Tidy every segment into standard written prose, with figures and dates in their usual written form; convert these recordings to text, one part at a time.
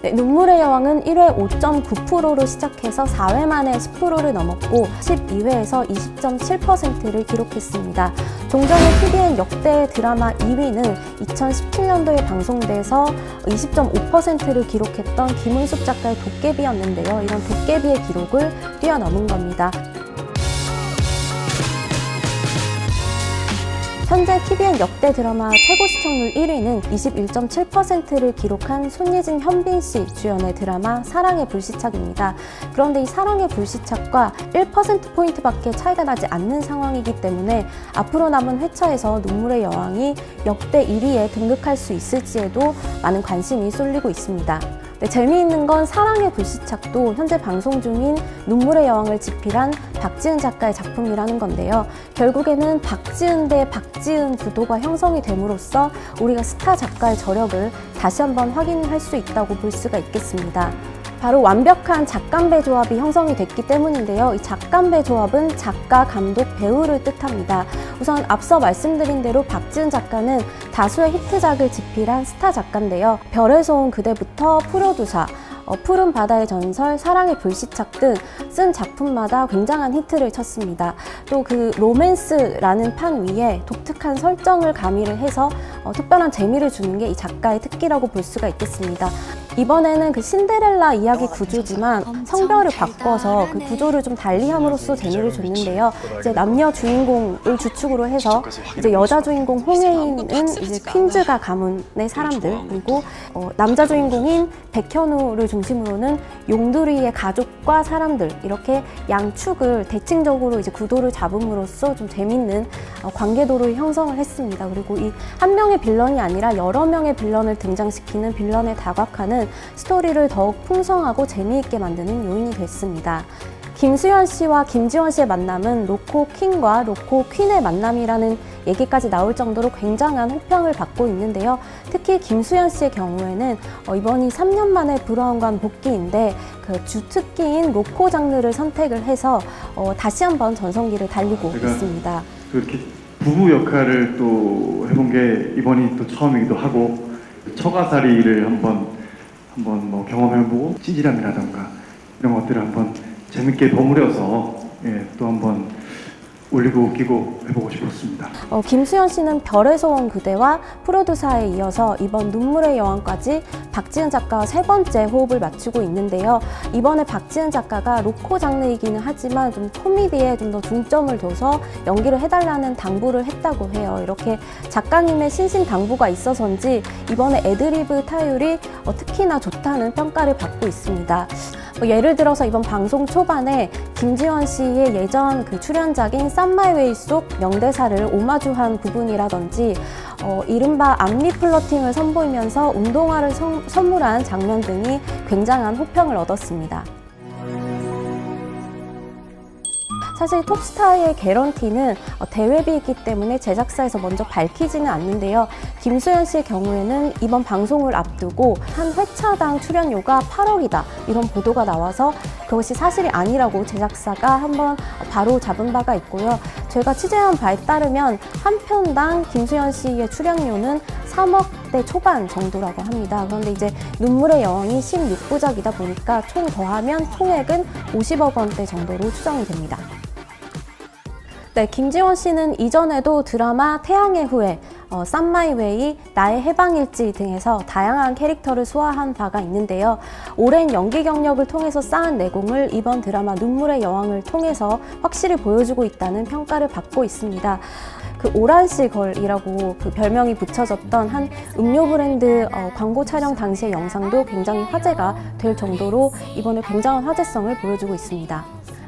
네, 눈물의 여왕은 1회 5.9%로 시작해서 4회 만에 10%를 넘었고 12회에서 20.7%를 기록했습니다. 종전의 TVN 역대 드라마 2위는 2017년도에 방송돼서 20.5%를 기록했던 김은숙 작가의 도깨비였는데요. 이런 도깨비의 기록을 뛰어넘은 겁니다. 현재 TVN 역대 드라마 최고 시청률 1위는 21.7%를 기록한 손예진, 현빈 씨 주연의 드라마 사랑의 불시착입니다. 그런데 이 사랑의 불시착과 1%포인트밖에 차이가 나지 않는 상황이기 때문에 앞으로 남은 회차에서 눈물의 여왕이 역대 1위에 등극할 수 있을지에도 많은 관심이 쏠리고 있습니다. 네, 재미있는 건 사랑의 불시착도 현재 방송 중인 눈물의 여왕을 집필한 박지은 작가의 작품이라는 건데요. 결국에는 박지은 대 박지은 구도가 형성이 됨으로써 우리가 스타 작가의 저력을 다시 한번 확인할 수 있다고 볼 수가 있겠습니다. 바로 완벽한 작감배 조합이 형성이 됐기 때문인데요. 이 작감배 조합은 작가, 감독, 배우를 뜻합니다. 우선 앞서 말씀드린 대로 박지은 작가는 다수의 히트작을 집필한 스타 작가인데요. 별에서 온 그대부터 프로두사, 푸른 바다의 전설, 사랑의 불시착 등 쓴 작품마다 굉장한 히트를 쳤습니다. 또 그 로맨스라는 판 위에 독특한 설정을 가미를 해서 특별한 재미를 주는 게 이 작가의 특기라고 볼 수가 있겠습니다. 이번에는 그 신데렐라 이야기 구조지만 성별을 바꿔서 그 구조를 좀 달리함으로써 재미를 줬는데요. 이제 남녀 주인공을 주축으로 해서 이제 여자 주인공 홍혜인은 이제 퀸즈가 가문의 사람들, 그리고 남자 주인공인 백현우를 중심으로는 용두리의 가족과 사람들, 이렇게 양축을 대칭적으로 이제 구도를 잡음으로써 좀 재밌는 관계도를 형성을 했습니다. 그리고 이 한 명의 빌런이 아니라 여러 명의 빌런을 등장시키는 빌런에 다각화는 스토리를 더욱 풍성하고 재미있게 만드는 요인이 됐습니다. 김수현 씨와 김지원 씨의 만남은 로코 킹과 로코 퀸의 만남이라는 얘기까지 나올 정도로 굉장한 호평을 받고 있는데요. 특히 김수현 씨의 경우에는 이번이 3년 만에 브라운관 복귀인데 그 주특기인 로코 장르를 선택을 해서 다시 한번 전성기를 달리고 있습니다. 그렇게 부부 역할을 또 해본 게 이번이 또 처음이기도 하고 처가살이를 한번 뭐 경험해보고 찌질함이라던가 이런 것들을 한번 재밌게 버무려서 또 한번 올리고 웃기고 해보고 싶었습니다. 김수현 씨는 별에서 온 그대와 프로두사에 이어서 이번 눈물의 여왕까지 박지은 작가와 세 번째 호흡을 맞추고 있는데요. 이번에 박지은 작가가 로코 장르이기는 하지만 좀 코미디에 좀 더 중점을 둬서 연기를 해달라는 당부를 했다고 해요. 이렇게 작가님의 신신당부가 있어서인지 이번에 애드리브 타율이 특히나 좋다는 평가를 받고 있습니다. 예를 들어서 이번 방송 초반에 김지원 씨의 예전 그 출연작인 썸 마이 웨이 속 명대사를 오마주한 부분이라든지 이른바 앞니 플러팅을 선보이면서 운동화를 선물한 장면 등이 굉장한 호평을 얻었습니다. 사실 톱스타의 개런티는 대회비이기 때문에 제작사에서 먼저 밝히지는 않는데요. 김수현 씨의 경우에는 이번 방송을 앞두고 한 회차당 출연료가 8억이다 이런 보도가 나와서 그것이 사실이 아니라고 제작사가 한번 바로 잡은 바가 있고요. 제가 취재한 바에 따르면 한 편당 김수현 씨의 출연료는 3억대 초반 정도라고 합니다. 그런데 이제 눈물의 여왕이 16부작이다 보니까 총 더하면 총액은 50억 원대 정도로 추정이 됩니다. 네, 김지원 씨는 이전에도 드라마 태양의 후예, 썸 마이 웨이, 나의 해방일지 등에서 다양한 캐릭터를 소화한 바가 있는데요. 오랜 연기 경력을 통해서 쌓은 내공을 이번 드라마 눈물의 여왕을 통해서 확실히 보여주고 있다는 평가를 받고 있습니다. 그 오란시 걸이라고 그 별명이 붙여졌던 한 음료 브랜드 광고 촬영 당시의 영상도 굉장히 화제가 될 정도로 이번에 굉장한 화제성을 보여주고 있습니다.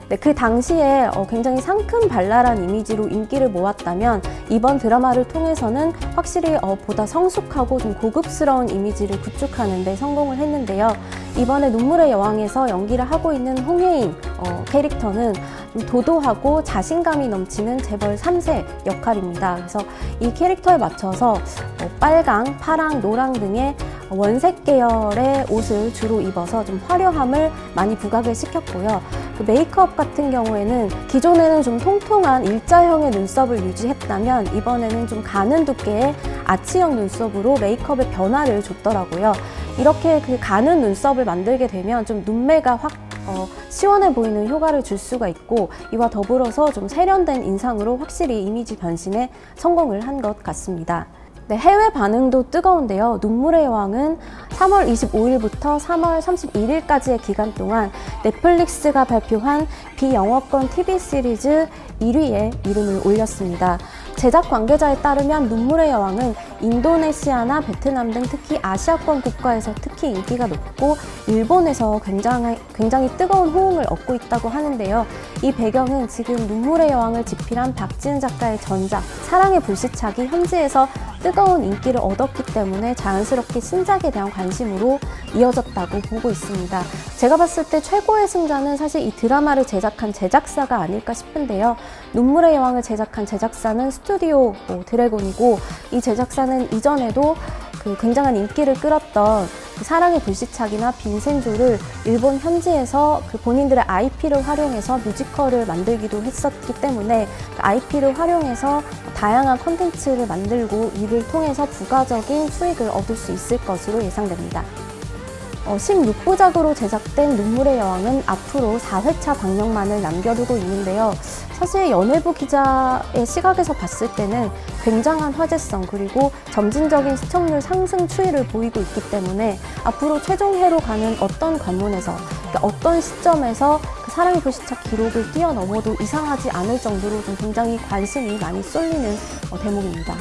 네, 그 당시에 굉장히 상큼발랄한 이미지로 인기를 모았다면 이번 드라마를 통해서는 확실히 보다 성숙하고 좀 고급스러운 이미지를 구축하는 데 성공을 했는데요. 이번에 눈물의 여왕에서 연기를 하고 있는 홍혜인 캐릭터는 좀 도도하고 자신감이 넘치는 재벌 3세 역할입니다. 그래서 이 캐릭터에 맞춰서 빨강, 파랑, 노랑 등의 원색 계열의 옷을 주로 입어서 좀 화려함을 많이 부각을 시켰고요. 그 메이크업 같은 경우에는 기존에는 좀 통통한 일자형의 눈썹을 유지했다면 이번에는 좀 가는 두께의 아치형 눈썹으로 메이크업의 변화를 줬더라고요. 이렇게 그 가는 눈썹을 만들게 되면 좀 눈매가 확 시원해 보이는 효과를 줄 수가 있고, 이와 더불어서 좀 세련된 인상으로 확실히 이미지 변신에 성공을 한 것 같습니다. 네, 해외 반응도 뜨거운데요. 눈물의 여왕은 3월 25일부터 3월 31일까지의 기간 동안 넷플릭스가 발표한 비영어권 TV 시리즈 1위에 이름을 올렸습니다. 제작 관계자에 따르면 눈물의 여왕은 인도네시아나 베트남 등 특히 아시아권 국가에서 특히 인기가 높고 일본에서 굉장히 뜨거운 호응을 얻고 있다고 하는데요. 이 배경은 지금 눈물의 여왕을 집필한 박지은 작가의 전작 사랑의 불시착이 현지에서 뜨거운 인기를 얻었기 때문에 자연스럽게 신작에 대한 관심으로 이어졌다고 보고 있습니다. 제가 봤을 때 최고의 승자는 사실 이 드라마를 제작한 제작사가 아닐까 싶은데요. 눈물의 여왕을 제작한 제작사는 스튜디오 드래곤이고, 이 제작사는 이전에도 그 굉장한 인기를 끌었던 그 사랑의 불시착이나 빈센조를 일본 현지에서 그 본인들의 IP를 활용해서 뮤지컬을 만들기도 했었기 때문에 그 IP를 활용해서 다양한 콘텐츠를 만들고 이를 통해서 부가적인 수익을 얻을 수 있을 것으로 예상됩니다. 16부작으로 제작된 눈물의 여왕은 앞으로 4회차 방영만을 남겨두고 있는데요. 사실 연예부 기자의 시각에서 봤을 때는 굉장한 화제성 그리고 점진적인 시청률 상승 추이를 보이고 있기 때문에 앞으로 최종회로 가는 어떤 관문에서, 어떤 시점에서 그 사랑의 불시착 기록을 뛰어넘어도 이상하지 않을 정도로 좀 굉장히 관심이 많이 쏠리는 대목입니다.